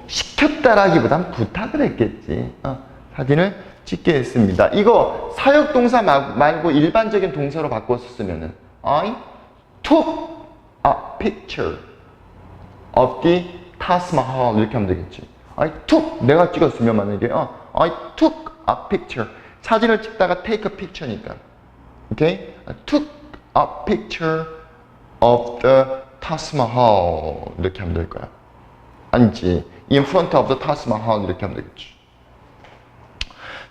시켰다라기보단 부탁을 했겠지. 사진을 찍게 했습니다. 이거 사역동사 말고 일반적인 동사로 바꿔서 쓰면은 I took a picture of the Taj Mahal 이렇게 하면 되겠지. I took 내가 찍었으면 만약에 I took a picture 사진을 찍다가 take a picture니까 오케이? I took a picture of the Taj Mahal 이렇게 하면 될 거야. 아니지. In front of the Taj Mahal 이렇게 하면 되겠지.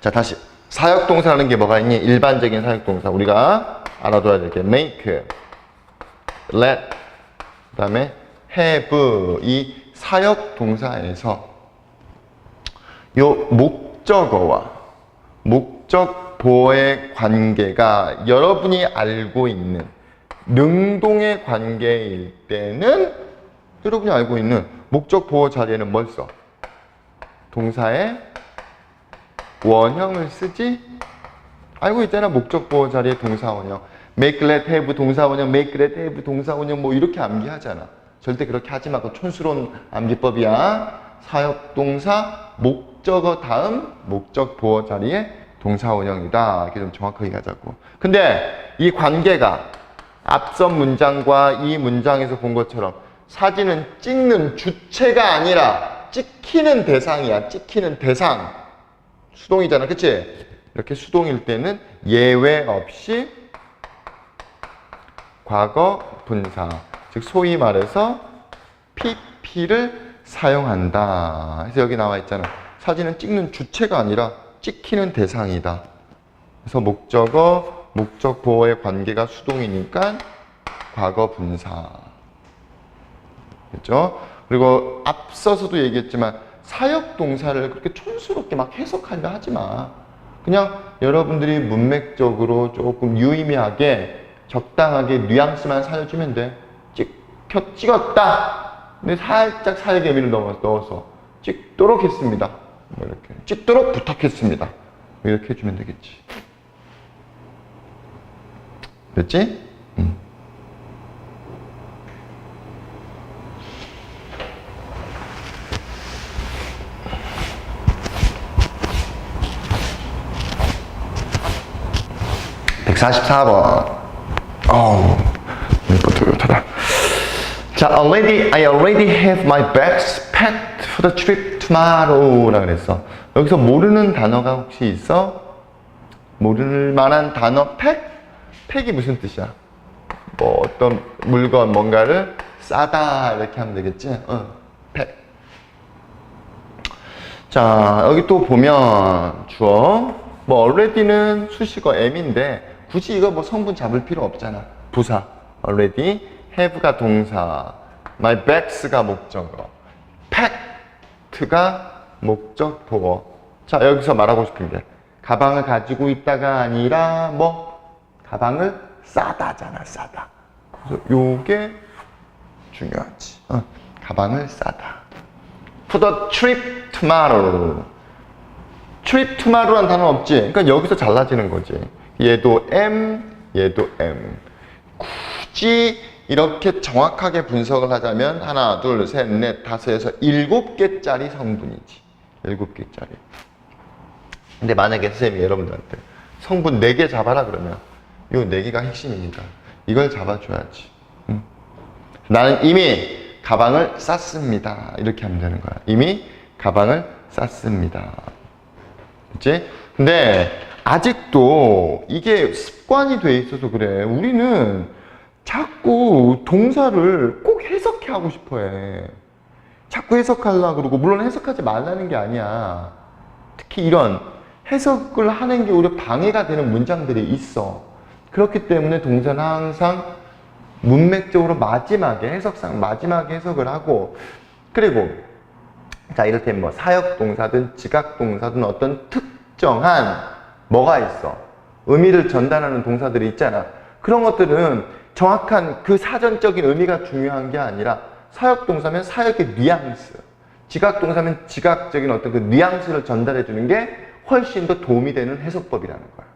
자, 다시 사역동사라는 게 뭐가 있니? 일반적인 사역동사 우리가 알아둬야 될 게 make, let, 그 다음에 have 이 사역동사에서 요 목적어와 목적보의 관계가 여러분이 알고 있는 능동의 관계일 때는 여러분이 알고 있는 목적보호 자리에는 뭘 써? 동사의 원형을 쓰지? 알고 있잖아. 목적보호 자리에 동사 원형. make, let, have 동사 원형, make, let, have 동사 원형 뭐 이렇게 암기하잖아. 절대 그렇게 하지 말고 촌스러운 암기법이야. 사역동사 목적어 다음 목적보호 자리에 동사 원형이다. 이렇게 좀 정확하게 가자고. 근데 이 관계가 앞선 문장과 이 문장에서 본 것처럼 사진은 찍는 주체가 아니라 찍히는 대상이야. 찍히는 대상. 수동이잖아. 그치? 이렇게 수동일 때는 예외 없이 과거 분사. 즉 소위 말해서 PP를 사용한다. 그래서 여기 나와 있잖아. 사진은 찍는 주체가 아니라 찍히는 대상이다. 그래서 목적어, 목적보호의 관계가 수동이니까 과거 분사. 그렇죠? 그리고 앞서서도 얘기했지만 사역동사를 그렇게 촌스럽게 막 해석하려 하지 마. 그냥 여러분들이 문맥적으로 조금 유의미하게 적당하게 뉘앙스만 살려주면 돼. 찍었다. 근데 살짝 사역의 의미를 넣어서 찍도록 했습니다. 뭐 이렇게 찍도록 부탁했습니다. 이렇게 해주면 되겠지. 됐지? 응. (144번) 어우, 이거 또렷하다. 자, I already have my bags packed for the trip tomorrow 라고 그랬어. 여기서 모르는 단어가 혹시 있어? 모를 만한 단어 팩이 무슨 뜻이야? 뭐 어떤 물건 뭔가를 싸다 이렇게 하면 되겠지? 팩. 자, 여기 또 보면 주어 뭐 already는 수식어 am인데 굳이 이거 뭐 성분 잡을 필요 없잖아. 부사 already, have가 동사, my bags가 목적어, packed가 목적보어. 자, 여기서 말하고 싶은 게 가방을 가지고 있다가 아니라 뭐 가방을 싸다잖아. 싸다. 그래서 요게 중요하지. 가방을 싸다. For the trip tomorrow. trip tomorrow라는 단어는 없지. 그러니까 여기서 잘라지는 거지. 얘도 M, 얘도 M. 굳이 이렇게 정확하게 분석을 하자면 하나, 둘, 셋, 넷, 다섯에서 7개짜리 성분이지. 7개짜리. 근데 만약에 선생님이 여러분들한테 성분 4개 잡아라 그러면 요 4개가 핵심이니까 이걸 잡아줘야지. 응? 나는 이미 가방을 쌌습니다. 이렇게 하면 되는 거야. 이미 가방을 쌌습니다. 그치? 근데 아직도 이게 습관이 돼 있어서 그래. 우리는 자꾸 동사를 꼭 해석해 하고 싶어 해. 자꾸 해석하려고 그러고, 물론 해석하지 말라는 게 아니야. 특히 이런 해석을 하는 게 오히려 방해가 되는 문장들이 있어. 그렇기 때문에 동사는 항상 문맥적으로 마지막에, 해석상 마지막에 해석을 하고, 그리고 자, 이를테면 뭐 사역동사든 지각동사든 어떤 특정한 뭐가 있어. 의미를 전달하는 동사들이 있잖아. 그런 것들은 정확한 그 사전적인 의미가 중요한 게 아니라 사역동사면 사역의 뉘앙스, 지각동사면 지각적인 어떤 그 뉘앙스를 전달해 주는 게 훨씬 더 도움이 되는 해석법이라는 거야.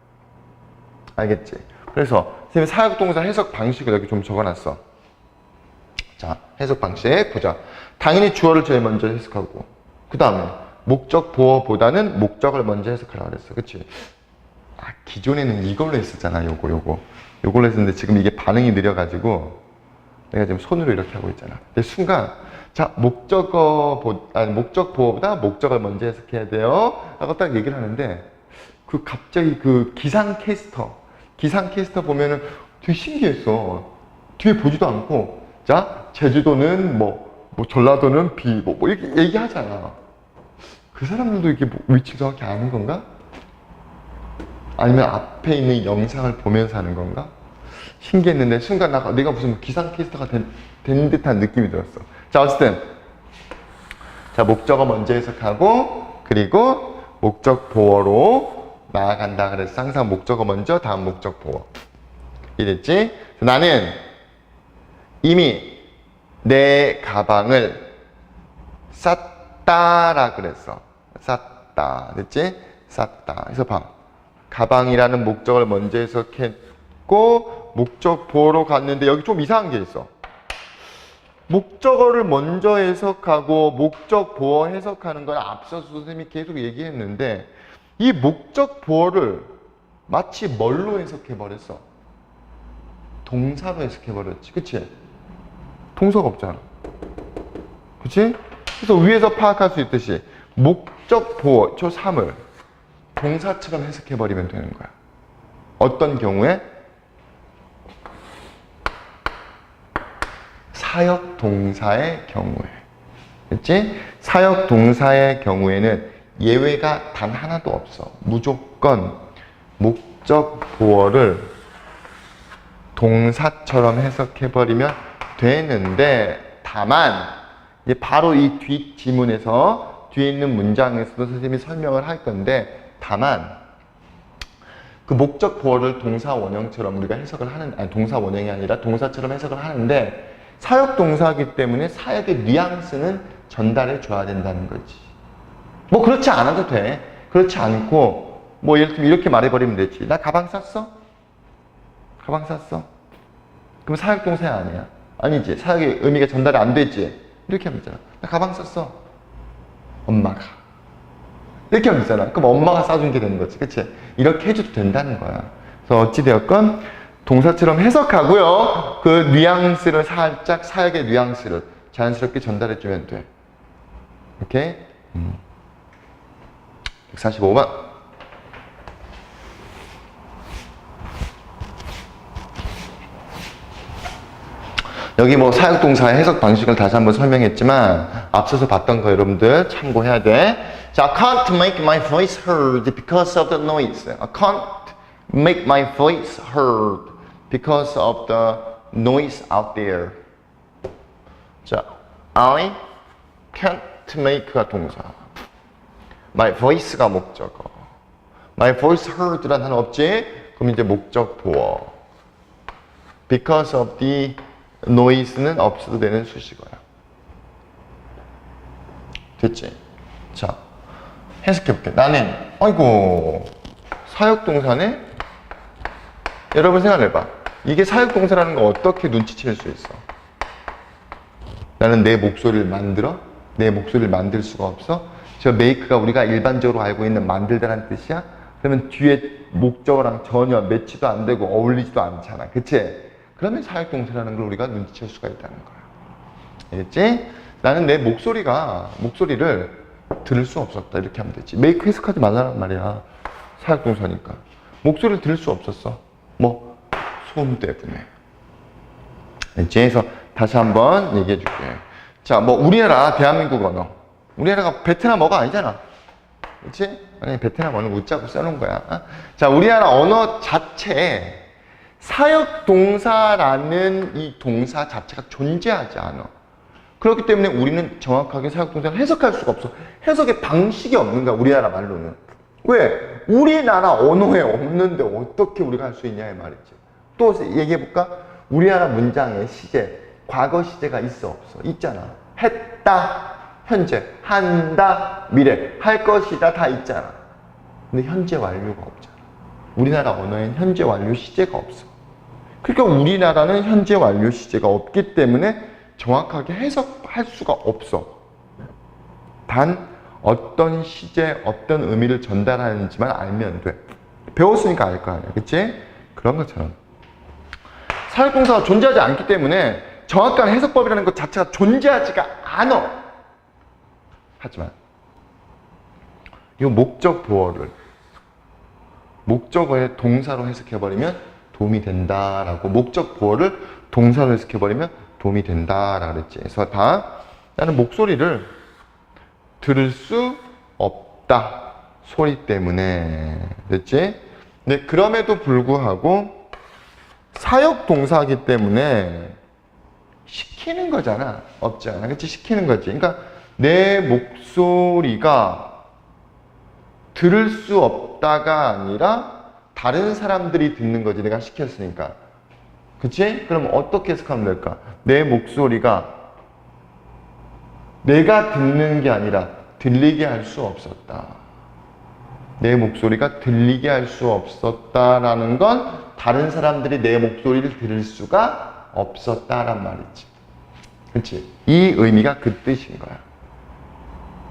알겠지? 그래서 선생님이 사역동사 해석 방식을 여기 좀 적어놨어. 자, 해석 방식 보자. 당연히 주어를 제일 먼저 해석하고, 그 다음에 목적 보어보다는 목적을 먼저 해석하라고 그랬어. 그치? 기존에는 이걸로 했었잖아. 요걸로 했었는데 지금 이게 반응이 느려가지고 내가 지금 손으로 이렇게 하고 있잖아. 근데 순간 자, 목적 보어보다 목적을 먼저 해석해야 돼요 라고 딱 얘기를 하는데 갑자기 기상캐스터 보면은 되게 신기했어. 뒤에 보지도 않고 자, 제주도는 전라도는 이렇게 얘기하잖아. 그 사람들도 이렇게 위치 정확히 아는 건가? 아니면 앞에 있는 영상을 보면서 하는 건가? 신기했는데 순간 내가 무슨 기상캐스터가 된 듯한 느낌이 들었어. 자, 어쨌든 자, 목적어 먼저 해석하고 그리고 목적 보어로 나아간다 그래서 항상 목적어 먼저 다음 목적 보어. 이랬지? 나는 이미 내 가방을 쌌다라 그랬어. 쌌다. 됐지? 쌌다. 그래서 봐. 가방이라는 목적을 먼저 해석했고 목적 보어로 갔는데 여기 좀 이상한 게 있어. 목적어를 먼저 해석하고 목적 보어 해석하는 건 앞서서 선생님이 계속 얘기했는데 이 목적 보어를 마치 뭘로 해석해 버렸어? 동사로 해석해 버렸지. 그치? 동사가 없잖아. 그치? 그래서 위에서 파악할 수 있듯이 목적 보어, 저 3을 동사처럼 해석해 버리면 되는 거야. 어떤 경우에? 사역 동사의 경우에. 그치? 사역 동사의 경우에는 예외가 단 하나도 없어. 무조건 목적 보어를 동사처럼 해석해 버리면 되는데 다만 이제 바로 이 뒷 지문에서 뒤에 있는 문장에서도 선생님이 설명을 할 건데 다만 그 목적 보어를 동사 원형처럼 우리가 해석을 하는 동사 원형이 아니라 동사처럼 해석을 하는데 사역 동사이기 때문에 사역의 뉘앙스는 전달해 줘야 된다는 거지. 그렇지 않아도 돼. 그렇지 않고 예를 들면 이렇게 말해버리면 되지. 나 가방 샀어? 가방 샀어? 그럼 사역 동사 아니야? 아니지. 사역의 의미가 전달이 안 되지. 이렇게 하면 되잖아. 나 가방 샀어. 엄마가. 이렇게 하면 되잖아. 그럼 엄마가 싸준 게 되는 거지. 그치? 이렇게 해줘도 된다는 거야. 그래서 어찌되었건 동사처럼 해석하고요. 그 뉘앙스를 살짝 사역의 뉘앙스를 자연스럽게 전달해주면 돼. 오케이? 145번. 여기 사역동사의 해석 방식을 다시 한번 설명했지만 앞서서 봤던 거 여러분들 참고해야 돼. 자, I can't make my voice heard because of the noise. I can't make my voice heard because of the noise out there. 자, I can't make가 동사. My voice가 목적어. My voice heard라는 단어 없지? 그럼 이제 목적 보어. Because of the noise는 없어도 되는 수식어야. 됐지? 자, 해석해볼게. 나는, 아이고, 사역동사네? 여러분 생각해봐. 이게 사역동사라는 거 어떻게 눈치챌 수 있어? 나는 내 목소리를 만들어? 내 목소리를 만들 수가 없어? 저 make가 우리가 일반적으로 알고 있는 만들다라는 뜻이야? 그러면 뒤에 목적어랑 전혀 매치도 안 되고 어울리지도 않잖아. 그치? 그러면 사역동사라는 걸 우리가 눈치챌 수가 있다는 거야. 알겠지? 나는 내 목소리를 들을 수 없었다. 이렇게 하면 되지. make 해석하지 말라는 말이야. 사역동사니까. 목소리를 들을 수 없었어. 소음 때문에. 알겠지? 그래서 다시 한번 얘기해 줄게. 자, 우리나라 대한민국 언어. 우리나라가 베트남어가 아니잖아. 그치? 아니, 베트남 언어 웃자고 써놓은 거야. 자, 우리나라 언어 자체에 사역동사라는 이 동사 자체가 존재하지 않아. 그렇기 때문에 우리는 정확하게 사역동사를 해석할 수가 없어. 해석의 방식이 없는 거야, 우리나라 말로는. 왜? 우리나라 언어에 없는데 어떻게 우리가 할 수 있냐 이 말이지. 또 얘기해볼까? 우리나라 문장에 시제, 과거 시제가 있어 없어? 있잖아. 했다, 현재, 한다, 미래, 할 것이다 다 있잖아. 근데 현재 완료가 없잖아. 우리나라 언어엔 현재 완료 시제가 없어. 그러니까 우리나라는 현재 완료 시제가 없기 때문에 정확하게 해석할 수가 없어. 단 어떤 시제, 어떤 의미를 전달하는지만 알면 돼. 배웠으니까 알 거 아니야. 그치? 그런 것처럼. 사역동사가 존재하지 않기 때문에 정확한 해석법이라는 것 자체가 존재하지가 않아. 하지만 이 목적 보어를 목적어의 동사로 해석해버리면 도움이 된다라고, 목적 보어를 동사로 해석해버리면 도움이 된다라고 그랬지. 그래서 나는 목소리를 들을 수 없다. 소리 때문에. 됐지? 네, 그럼에도 불구하고 사역 동사이기 때문에 시키는 거잖아. 없지 않아. 그치? 시키는 거지. 그러니까 내 목소리가 들을 수 없다가 아니라 다른 사람들이 듣는 거지. 내가 시켰으니까. 그치? 그럼 어떻게 해석하면 될까? 내 목소리가 내가 듣는 게 아니라 들리게 할 수 없었다. 내 목소리가 들리게 할 수 없었다라는 건 다른 사람들이 내 목소리를 들을 수가 없었다란 말이지. 그치? 이 의미가 그 뜻인 거야.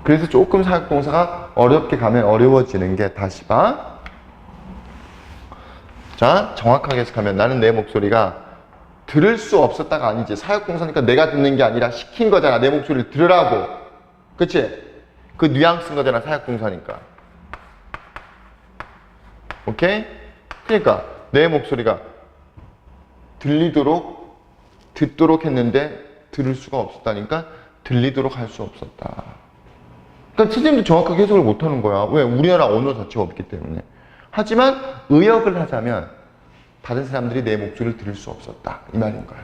그래서 조금 사역동사가 어렵게 가면 어려워지는 게, 다시 봐. 자, 정확하게 해석하면 나는 내 목소리가 들을 수 없었다가 아니지. 사역동사니까 내가 듣는 게 아니라 시킨 거잖아. 내 목소리를 들으라고. 그치? 그 뉘앙스인 거잖아. 사역동사니까. 오케이? 그러니까 내 목소리가 듣도록 했는데 들을 수가 없었다니까 들리도록 할 수 없었다. 그러니까 선생님도 정확하게 해석을 못하는 거야. 왜? 우리나라 언어 자체가 없기 때문에. 하지만 의역을 하자면 다른 사람들이 내 목소리를 들을 수 없었다. 이 말인 거야.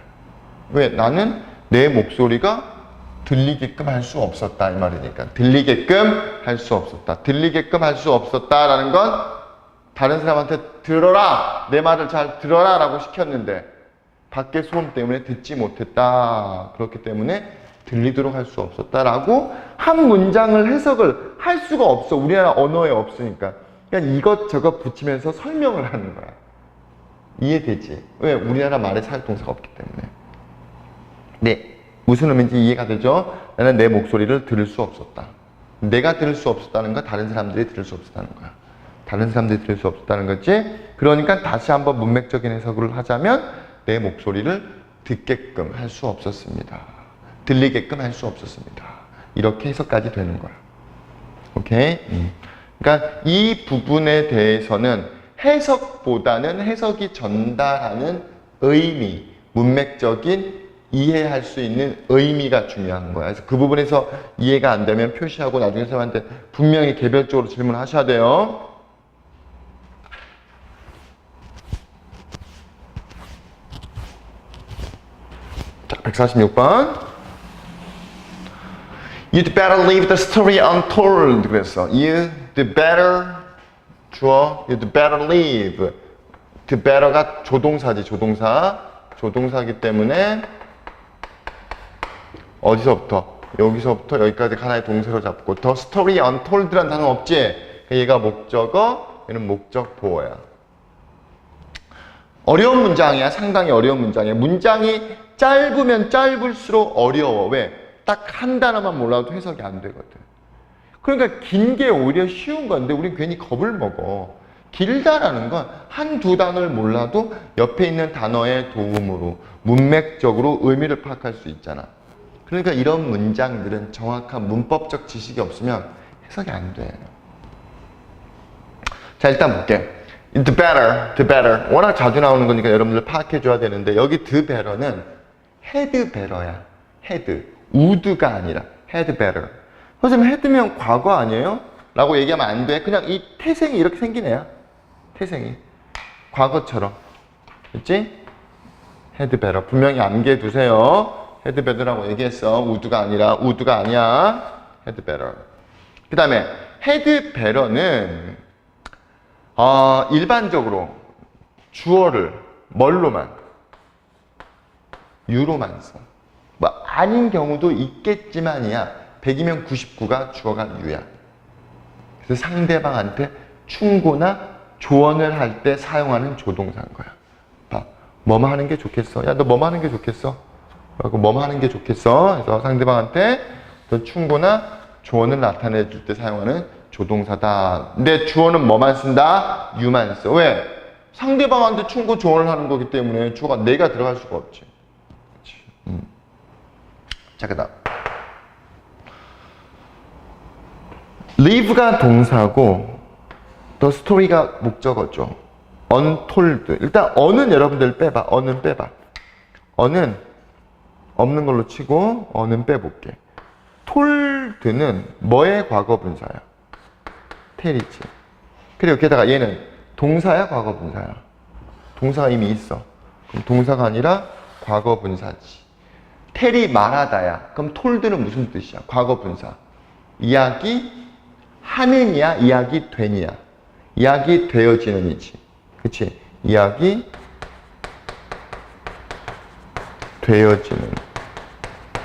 왜? 나는 내 목소리가 들리게끔 할 수 없었다. 이 말이니까. 들리게끔 할 수 없었다. 들리게끔 할 수 없었다라는 건 다른 사람한테 들어라! 내 말을 잘 들어라! 라고 시켰는데 밖에 소음 때문에 듣지 못했다. 그렇기 때문에 들리도록 할 수 없었다라고 한 문장을 해석을 할 수가 없어. 우리나라 언어에 없으니까. 그냥 이것저것 붙이면서 설명을 하는 거야. 이해되지? 왜? 우리나라 말에 사역동사가 없기 때문에. 네. 무슨 의미인지 이해가 되죠? 나는 내 목소리를 들을 수 없었다. 내가 들을 수 없었다는 건 다른 사람들이 들을 수 없었다는 거야. 다른 사람들이 들을 수 없었다는 거지. 그러니까 다시 한번 문맥적인 해석을 하자면 내 목소리를 듣게끔 할 수 없었습니다. 들리게끔 할 수 없었습니다. 이렇게 해석까지 되는 거야. 오케이? 그러니까 이 부분에 대해서는 해석보다는 해석이 전달하는 의미, 문맥적인 이해할 수 있는 의미가 중요한 거야. 그래서 그 부분에서 이해가 안 되면 표시하고 나중에 선생님한테 분명히 개별적으로 질문하셔야 돼요. 자, 146번. You'd better leave the story untold. 그랬어. You'd better 주어. You'd better leave. The better가 조동사지. 조동사기 때문에 어디서부터? 여기서부터 여기까지 하나의 동사로 잡고 the story untold라는 단어 없지? 얘가 목적어, 얘는 목적 보어야. 어려운 문장이야. 상당히 어려운 문장이야. 문장이 짧으면 짧을수록 어려워. 왜? 딱 한 단어만 몰라도 해석이 안 되거든. 그러니까 긴 게 오히려 쉬운 건데 우린 괜히 겁을 먹어. 길다라는 건 한두 단어를 몰라도 옆에 있는 단어의 도움으로 문맥적으로 의미를 파악할 수 있잖아. 그러니까 이런 문장들은 정확한 문법적 지식이 없으면 해석이 안 돼. 자, 일단 볼게. The better. 워낙 자주 나오는 거니까 여러분들 파악해 줘야 되는데 여기 the better는 had better야. had. would가 아니라 had better. 선생님 had면 과거 아니에요? 라고 얘기하면 안 돼. 그냥 이 태생이 이렇게 생긴 애야. 태생이. 과거처럼. 그치? had better. 분명히 암기해 두세요. had better라고 얘기했어. would가 아니야. had better. 그 다음에 had better는 일반적으로 주어를 뭘로만? 유로만 써. 뭐 아닌 경우도 있겠지만이야. 100이면 99가 주어가 유야. 그래서 상대방한테 충고나 조언을 할 때 사용하는 조동사인 거야. 봐. 뭐뭐 하는 게 좋겠어? 야, 너 뭐뭐 하는 게 좋겠어? 라고 뭐뭐 하는 게 좋겠어? 그래서 상대방한테 더 충고나 조언을 나타내 줄 때 사용하는 조동사다. 근데 주어는 뭐만 쓴다? you만 써. 왜? 상대방한테 충고 조언을 하는 거기 때문에 주어가 내가 들어갈 수가 없지. 그렇지. 자, 그다음. live가 동사고 the story가 목적어죠. untold. 일단 어는 여러분들 빼봐. 어는 빼봐. 어는 없는 걸로 치고 어는 빼볼게. told는 뭐의 과거 분사야? tell이지. 그리고 게다가 얘는 동사야, 과거 분사야? 동사가 이미 있어. 그럼 동사가 아니라 과거 분사지. tell이 말하다야. 그럼 told는 무슨 뜻이야? 과거 분사. 이야기 하느냐, 이야기 되느냐. 이야기 되어지는이지. 그치? 이야기 되어지는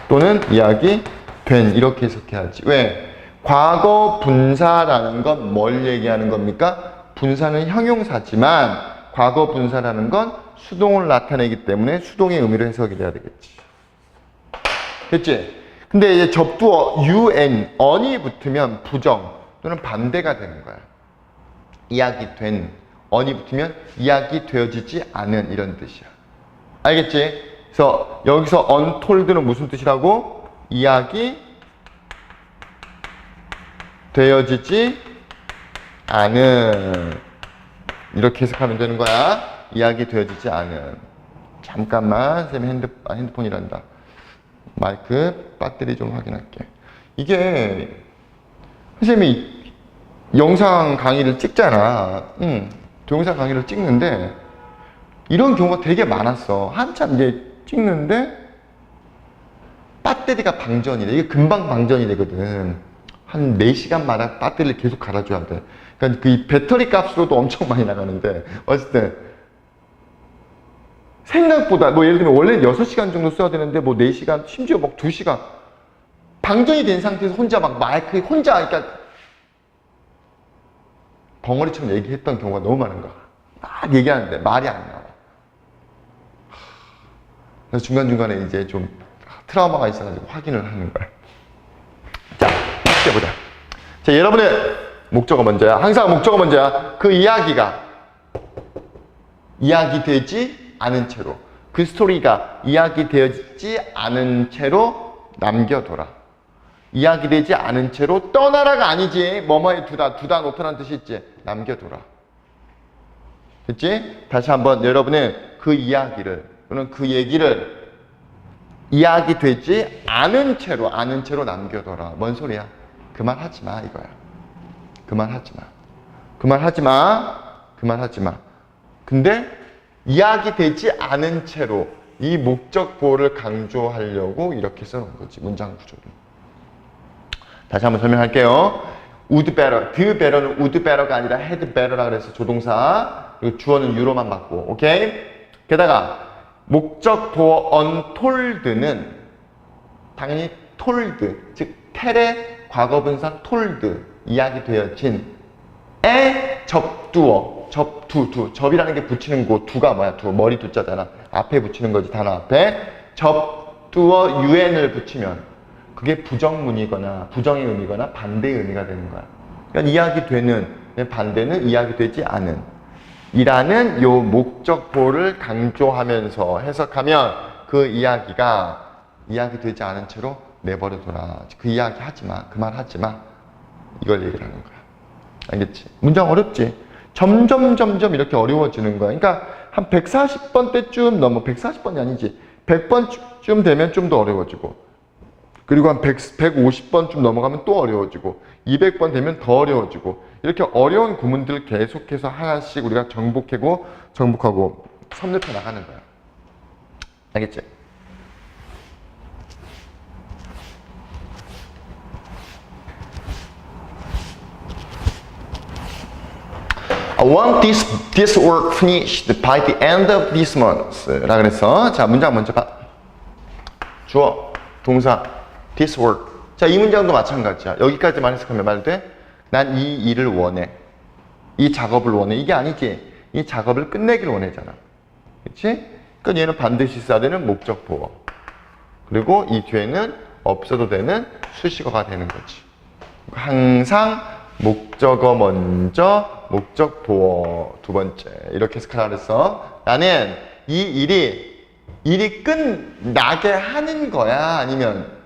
또는 이야기 된 이렇게 해석해야지. 왜? 과거 분사라는 건 뭘 얘기하는 겁니까? 분사는 형용사지만 과거 분사라는 건 수동을 나타내기 때문에 수동의 의미로 해석이 돼야 되겠지. 됐지? 근데 이제 접두어 un, on이 붙으면 부정 또는 반대가 되는 거야. 이야기 된, on이 붙으면 이야기 되어지지 않은 이런 뜻이야. 알겠지? 그래서 여기서 untold는 무슨 뜻이라고? 이야기 되어지지 않은 이렇게 해석하면 되는 거야. 이야기 되어지지 않은. 잠깐만 쌤이 핸드폰이란다. 마이크 배터리 좀 확인할게. 이게 선생님이 영상 강의를 찍잖아. 동영상 강의를 찍는데 이런 경우가 되게 많았어. 한참 이제 찍는데 배터리가 방전이 돼. 이게 금방 방전이 되거든. 한 4시간마다 배터리를 계속 갈아줘야 돼. 그러니까 그 배터리 값으로도 엄청 많이 나가는데 어쨌든 생각보다 뭐 예를 들면 원래 6시간 정도 써야 되는데 뭐 4시간 심지어 막 2시간 방전이 된 상태에서 혼자 막 마이크 혼자 그러니까 벙어리처럼 얘기했던 경우가 너무 많은 거야. 막 얘기하는데 말이 안 나와. 그래서 중간중간에 이제 좀 트라우마가 있어가지고 확인을 하는 거야. 자, 시작해 보자. 자, 여러분의 목적어 먼저야. 항상 목적어 먼저야. 그 이야기가 이야기되지 않은 채로 그 스토리가 이야기되지 않은 채로 남겨둬라. 이야기되지 않은 채로 떠나라가 아니지. 뭐뭐에 두다 놓다라는 뜻이 있지. 남겨둬라. 됐지? 다시 한번 여러분은 그 이야기를 또는 그 얘기를 이야기되지 않은 채로 남겨둬라. 뭔 소리야? 그 말 하지 마 이거야. 그 말 하지 마. 그 말 하지 마. 그 말 하지 마. 근데 이야기되지 않은 채로 이 목적 보호를 강조하려고 이렇게 써놓은 거지. 문장 구조를. 다시 한번 설명할게요. would better, do better는 would better가 아니라 had better라 그래서 조동사. 그리고 주어는 you로만 받고, 오케이? 게다가 목적 보호 untold는 당연히 told, 즉 tell의 과거분사 told, 이야기되어진 에 접두어, 접이라는 게 붙이는 거, 두가 뭐야? 두, 머리 두자잖아. 앞에 붙이는 거지, 단어 앞에. 접두어 un을 붙이면 그게 부정문이거나 부정의 의미거나 반대의 의미가 되는 거야. 그러니까 이야기되는 반대는 이야기되지 않은 이라는 요 목적보를 강조하면서 해석하면 그 이야기가 이야기되지 않은 채로 내버려둬라. 그 이야기 하지 마. 그 말 하지 마. 이걸 얘기를 하는 거야. 알겠지? 문장 어렵지? 점점 이렇게 어려워지는 거야. 그러니까 한 140번 때쯤 넘어, 140번이 아니지. 100번쯤 되면 좀 더 어려워지고. 그리고 한 150번쯤 넘어가면 또 어려워지고 200번 되면 더 어려워지고 이렇게 어려운 구문들을 계속해서 하나씩 우리가 정복하고 섭렵해 나가는 거야. 알겠지? I want this work finished by the end of this month 라 그래서 자 문장 먼저 봐. 주어, 동사 this work. 자, 이 문장도 마찬가지야. 여기까지만 해석하면 말 돼? 난 이 일을 원해. 이 작업을 원해. 이게 아니지. 이 작업을 끝내기를 원하잖아. 그치? 그러니까 얘는 반드시 써야 되는 목적 보어. 그리고 이 뒤에는 없어도 되는 수식어가 되는 거지. 항상 목적어 먼저, 목적 보어 두 번째. 이렇게 해석하라 그랬어. 나는 이 일이 끝나게 하는 거야? 아니면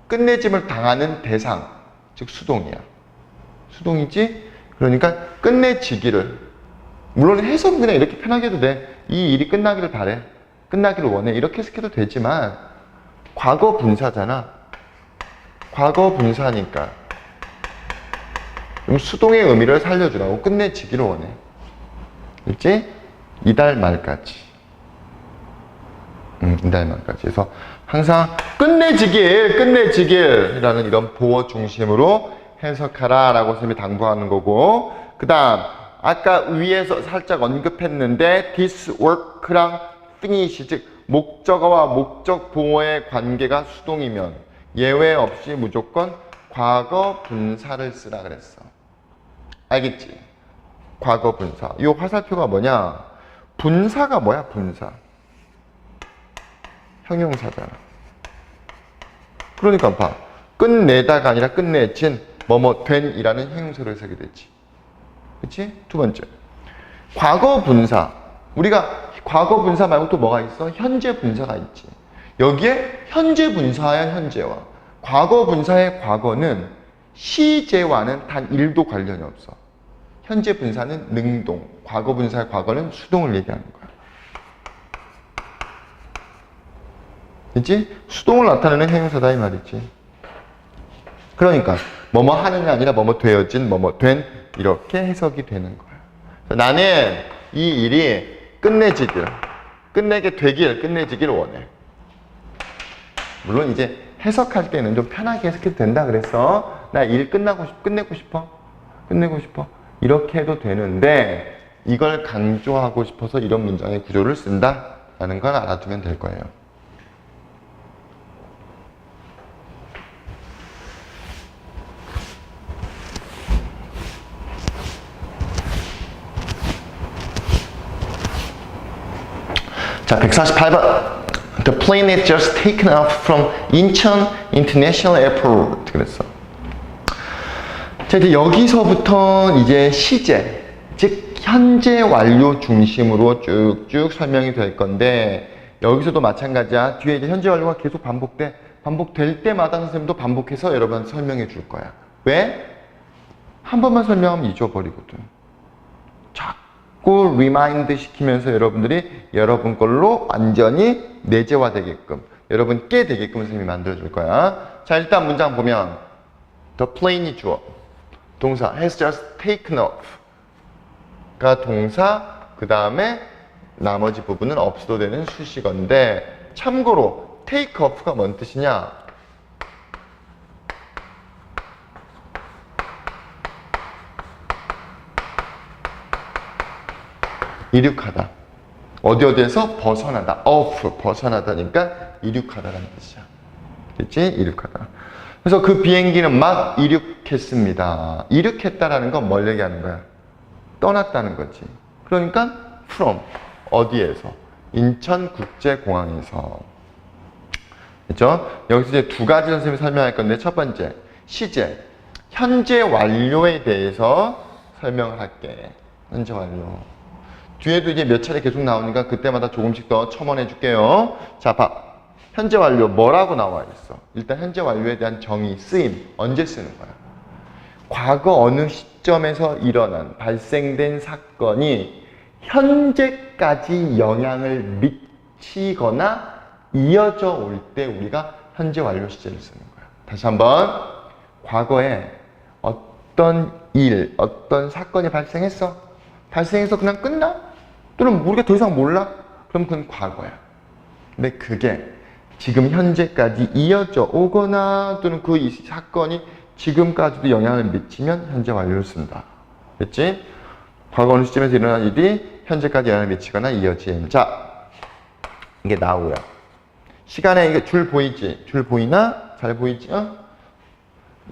끝내짐을 당하는 대상, 즉 수동이야. 수동이지? 그러니까 끝내지기를. 물론 해석은 그냥 이렇게 편하게 해도 돼. 이 일이 끝나기를 바래. 끝나기를 원해. 이렇게 해석해도 되지만 과거 분사잖아. 과거 분사니까 좀 수동의 의미를 살려주라고. 끝내지기를 원해. 있지? 이달 말까지. 이달 말까지. 그래서 항상 끝내지길이라는 이런 보어 중심으로 해석하라 라고 선생님이 당부하는 거고, 그 다음 아까 위에서 살짝 언급했는데 this work랑 finish, 즉 목적어와 목적 보어의 관계가 수동이면 예외 없이 무조건 과거 분사를 쓰라 그랬어. 알겠지? 과거 분사. 이 화살표가 뭐냐? 분사가 뭐야? 분사. 형용사잖아. 그러니까 봐. 끝내다가 아니라 끝내진 뭐뭐 된이라는 형용사를 쓰게 되지. 그치? 두 번째. 과거 분사. 우리가 과거 분사 말고 또 뭐가 있어? 현재 분사가 있지. 여기에 현재 분사야, 현재와. 과거 분사의 과거는 시제와는 단 1도 관련이 없어. 현재 분사는 능동, 과거 분사의 과거는 수동을 얘기하는 거야. 그치? 수동을 나타내는 형용사다 이 말이지. 그러니까 뭐뭐 하느냐 아니라 뭐뭐 되어진, 뭐뭐 된 이렇게 해석이 되는 거야. 나는 이 일이 끝내지길, 끝내지길 원해. 물론 이제 해석할 때는 좀 편하게 해석해도 된다 그랬어. 나 일 끝내고 싶어. 이렇게 해도 되는데 이걸 강조하고 싶어서 이런 문장의 구조를 쓴다라는 걸 알아두면 될 거예요. 자, 148번. The plane is just taken off from Incheon International Airport. 그랬어. 자, 이제 여기서부터 이제 시제, 즉 현재 완료 중심으로 쭉쭉 설명이 될 건데, 여기서도 마찬가지야. 뒤에 이제 현재 완료가 계속 반복될 때마다 선생님도 반복해서 여러분한테 설명해 줄 거야. 왜? 한 번만 설명하면 잊어버리거든. 자꾸 리마인드 시키면서 여러분들이 여러분 걸로 완전히 내재화되게끔, 여러분께 되게끔 선생님이 만들어 줄 거야. 자, 일단 문장 보면 The plane이 주어, 동사 has just taken off가 동사, 그 다음에 나머지 부분은 없어도 되는 수식어인데, 참고로 take off가 뭔 뜻이냐? 이륙하다. 어디에서? 벗어나다. off, 벗어나다니까 이륙하다라는 뜻이야. 그치? 이륙하다. 그래서 그 비행기는 막 이륙했습니다. 이륙했다라는 건 뭘 얘기하는 거야? 떠났다는 거지. 그러니까 from, 어디에서? 인천국제공항에서. 그렇죠? 여기서 이제 두 가지 선생님이 설명할 건데, 첫 번째, 시제, 현재 완료에 대해서 설명을 할게. 현재 완료. 뒤에도 이제 몇 차례 계속 나오니까 그때마다 조금씩 더 첨언해 줄게요. 자, 봐. 현재 완료 뭐라고 나와 있어? 일단 현재 완료에 대한 정의, 쓰임, 언제 쓰는 거야? 과거 어느 시점에서 발생된 사건이 현재까지 영향을 미치거나 이어져 올 때 우리가 현재 완료 시제를 쓰는 거야. 다시 한번. 과거에 어떤 일, 어떤 사건이 발생해서 그냥 끝나? 또는 우리가 더 이상 몰라? 그럼 그건 과거야. 근데 그게 지금 현재까지 이어져 오거나 또는 그 사건이 지금까지도 영향을 미치면 현재 완료를 쓴다. 됐지? 과거 어느 시점에서 일어난 일이 현재까지 영향을 미치거나 이어짐. 자, 이게 나오고요. 시간에 이게 줄 보이지? 줄 보이나? 잘 보이지? 어?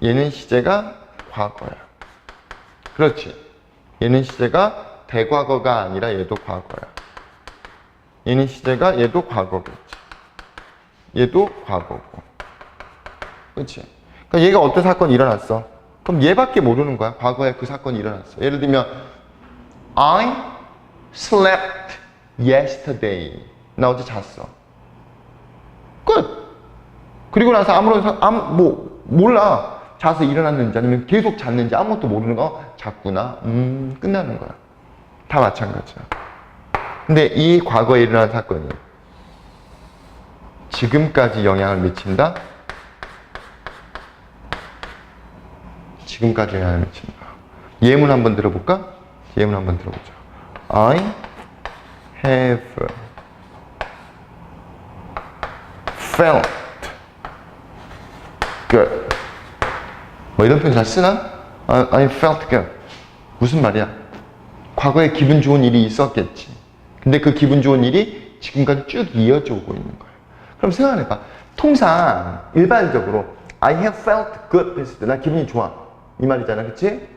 얘는 시제가 과거야. 그렇지? 얘는 시제가 대과거가 아니라 얘도 과거야. 얘는 시제가 얘도 과거겠지. 얘도 과거고. 그치? 그러니까 얘가 어떤 사건이 일어났어? 그럼 얘밖에 모르는 거야. 과거에 그 사건이 일어났어. 예를 들면 I slept yesterday. 나 어제 잤어. 끝. 그리고 나서 몰라. 자서 일어났는지 아니면 계속 잤는지 아무것도 모르는 거. 잤구나. 끝나는 거야. 다 마찬가지야. 근데 이 과거에 일어난 사건이 지금까지 영향을 미친다? 지금까지 영향을 미친다. 예문 한번 들어볼까? 예문 한번 들어보자. I have felt good. 뭐 이런 표현 잘 쓰나? I felt good. 무슨 말이야? 과거에 기분 좋은 일이 있었겠지. 근데 그 기분 좋은 일이 지금까지 쭉 이어져 오고 있는 거야. 그럼 생각해봐. 통상 일반적으로 I have felt good 했을 때 나 기분이 좋아. 이 말이잖아. 그치?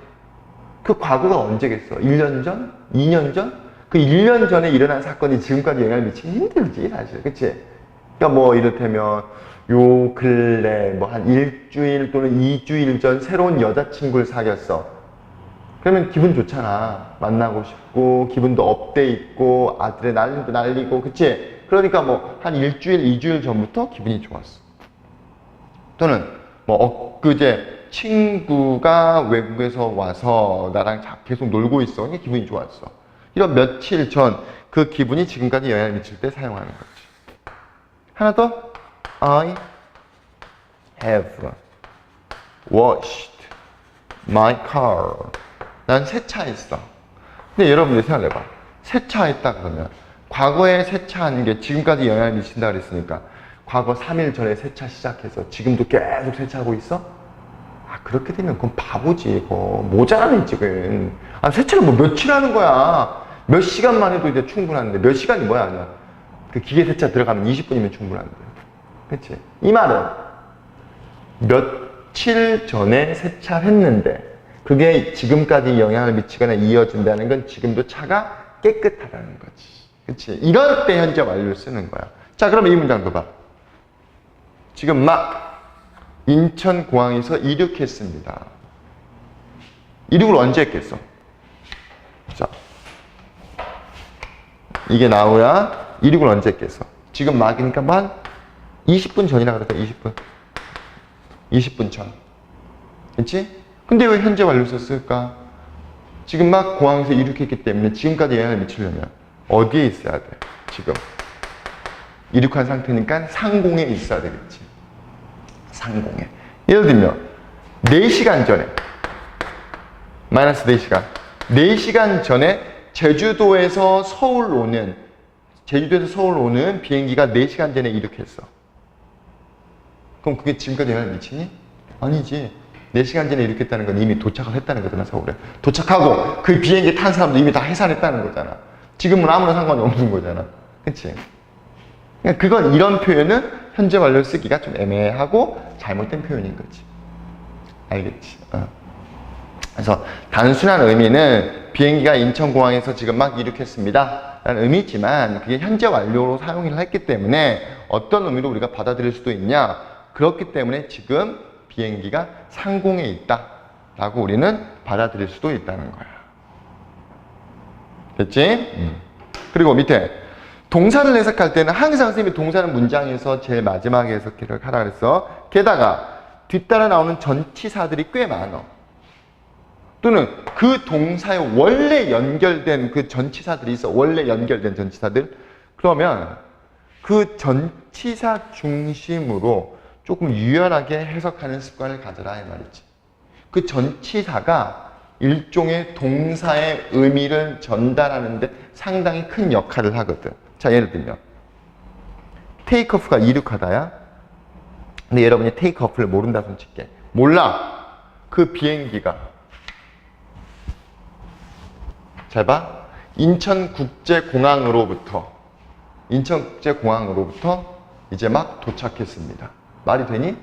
그 과거가 언제겠어? 1년 전? 2년 전? 그 1년 전에 일어난 사건이 지금까지 영향을 미치기 힘들지 사실. 그치? 그러니까 뭐 이를테면 요 근래 뭐 한 일주일 또는 2주일 전 새로운 여자친구를 사귀었어. 그러면 기분 좋잖아. 만나고 싶고 기분도 업돼 있고 아드레날린도 날리고. 그치? 그러니까 뭐 한 일주일, 2주일 전부터 기분이 좋았어. 또는 뭐 엊그제 친구가 외국에서 와서 나랑 계속 놀고 있어. 그러니까 기분이 좋았어. 이런 며칠 전 그 기분이 지금까지 영향을 미칠 때 사용하는 거지. 하나 더. I have washed my car. 난 세차했어. 근데 여러분들 생각해봐. 세차했다 그러면 과거에 세차하는 게 지금까지 영향을 미친다 그랬으니까 과거 3일 전에 세차 시작해서 지금도 계속 세차하고 있어? 아, 그렇게 되면 그건 바보지. 이거 모자라네 지금. 아, 세차를 뭐 며칠 하는 거야. 몇 시간만 해도 이제 충분한데 몇 시간이 뭐야 아니야. 그 기계 세차 들어가면 20분이면 충분한데. 그치? 이 말은 며칠 전에 세차했는데 그게 지금까지 영향을 미치거나 이어진다는 건 지금도 차가 깨끗하다는 거지. 그치? 이럴 때 현재 완료를 쓰는 거야. 자, 그럼 이 문장도 봐. 지금 막 인천공항에서 이륙했습니다. 이륙을 언제 했겠어? 자, 이게 나오야 이륙을 언제 했겠어? 지금 막이니까 한 20분 전이라 그랬다. 20분 전. 그치? 근데 왜 현재 완료 썼을까? 지금 막 공항에서 이륙했기 때문에 지금까지 영향을 미치려면 어디에 있어야 돼? 지금 이륙한 상태니까 상공에 있어야 되겠지. 상공에. 예를 들면 4시간 전에 마이너스 4시간 4시간 전에 제주도에서 서울 오는 비행기가 4시간 전에 이륙했어. 그럼 그게 지금까지 영향을 미치니? 아니지. 4시간 전에 이륙했다는 건 이미 도착을 했다는 거잖아, 서울에. 도착하고 그 비행기 탄 사람도 이미 다 해산했다는 거잖아. 지금은 아무런 상관이 없는 거잖아. 그치? 그러니까 그건 이런 표현은 현재 완료 쓰기가 좀 애매하고 잘못된 표현인 거지. 알겠지? 그래서 단순한 의미는 비행기가 인천공항에서 지금 막 이륙했습니다 라는 의미지만 그게 현재 완료로 사용을 했기 때문에 어떤 의미로 우리가 받아들일 수도 있냐. 그렇기 때문에 지금 비행기가 상공에 있다 라고 우리는 받아들일 수도 있다는 거야. 됐지? 그리고 밑에 동사를 해석할 때는 항상 선생님이 동사는 문장에서 제일 마지막에 해석을 하라 그랬어. 게다가 뒤따라 나오는 전치사들이 꽤 많아. 또는 그 동사에 원래 연결된 그 전치사들이 있어. 원래 연결된 전치사들. 그러면 그 전치사 중심으로 조금 유연하게 해석하는 습관을 가져라 이 말이지. 그 전치사가 일종의 동사의 의미를 전달하는 데 상당히 큰 역할을 하거든. 자, 예를 들면 테이크오프가 이륙하다야. 근데 여러분이 테이크오프를 모른다 손 칠게. 몰라. 그 비행기가 잘 봐. 인천국제공항으로부터 이제 막 도착했습니다. 말이 되니?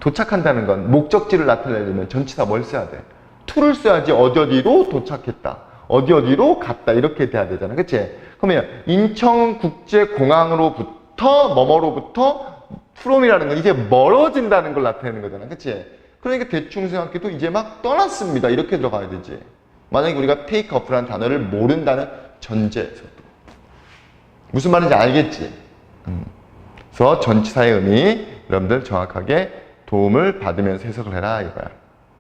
도착한다는 건 목적지를 나타내려면 전치사 뭘 써야 돼? to를 써야지. 어디로 도착했다. 어디로 갔다. 이렇게 돼야 되잖아. 그치? 그러면 인천국제공항으로부터 뭐뭐로부터 from이라는 건 이제 멀어진다는 걸 나타내는 거잖아. 그치? 그러니까 대충 생각해도 이제 막 떠났습니다. 이렇게 들어가야 되지. 만약에 우리가 take off라는 단어를 모른다는 전제에서도. 무슨 말인지 알겠지? 그래서 전치사의 의미 여러분들 정확하게 도움을 받으면서 해석을 해라 이거야.